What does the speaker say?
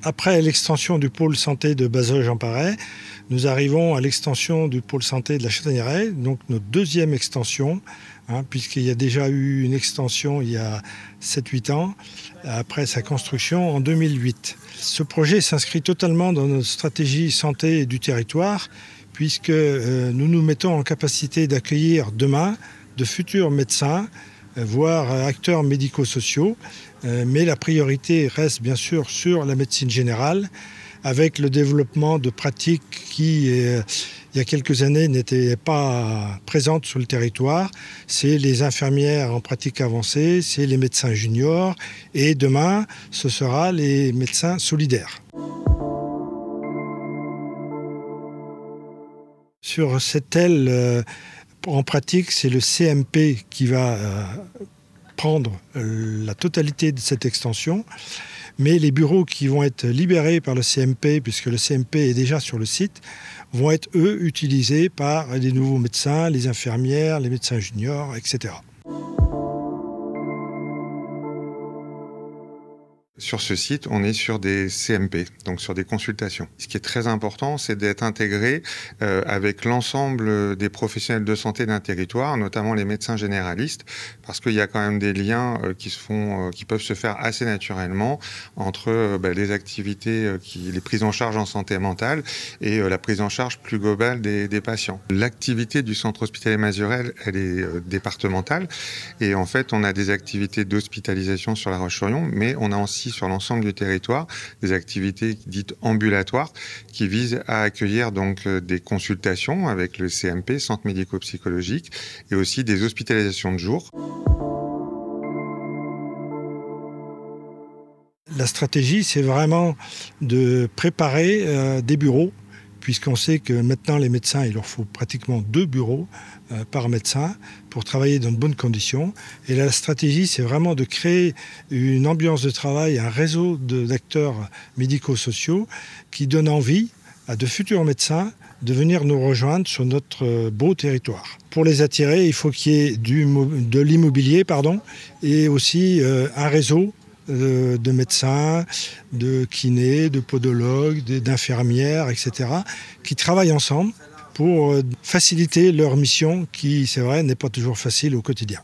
Après l'extension du pôle santé de Bazolles-Jean-Parais, nous arrivons à l'extension du pôle santé de la Châtaigneraie, donc notre deuxième extension, puisqu'il y a déjà eu une extension il y a 7-8 ans, après sa construction en 2008. Ce projet s'inscrit totalement dans notre stratégie santé du territoire, puisque nous nous mettons en capacité d'accueillir demain de futurs médecins, voire acteurs médico-sociaux, mais la priorité reste bien sûr sur la médecine générale, avec le développement de pratiques qui, il y a quelques années, n'étaient pas présentes sur le territoire. C'est les infirmières en pratique avancée, c'est les médecins juniors, et demain, ce sera les médecins solidaires. Sur cette aile, en pratique, c'est le CMP qui va prendre la totalité de cette extension, mais les bureaux qui vont être libérés par le CMP, puisque le CMP est déjà sur le site, vont être, eux, utilisés par les nouveaux médecins, les infirmières, les médecins juniors, etc. Sur ce site, on est sur des CMP, donc sur des consultations. Ce qui est très important, c'est d'être intégré avec l'ensemble des professionnels de santé d'un territoire, notamment les médecins généralistes, parce qu'il y a quand même des liens qui peuvent se faire assez naturellement entre les activités, les prises en charge en santé mentale et la prise en charge plus globale des patients. L'activité du centre hospitalier Mazurel, elle est départementale, et en fait, on a des activités d'hospitalisation sur La Roche-sur-Yon, mais on a aussi sur l'ensemble du territoire des activités dites ambulatoires qui visent à accueillir donc des consultations avec le CMP, centre médico-psychologique, et aussi des hospitalisations de jour. La stratégie, c'est vraiment de préparer des bureaux, puisqu'on sait que maintenant les médecins, il leur faut pratiquement 2 bureaux par médecin pour travailler dans de bonnes conditions. Et là, la stratégie, c'est vraiment de créer une ambiance de travail, un réseau d'acteurs médico-sociaux qui donne envie à de futurs médecins de venir nous rejoindre sur notre beau territoire. Pour les attirer, il faut qu'il y ait de l'immobilier, et aussi un réseau de médecins, de kinés, de podologues, d'infirmières, etc., qui travaillent ensemble pour faciliter leur mission qui, c'est vrai, n'est pas toujours facile au quotidien.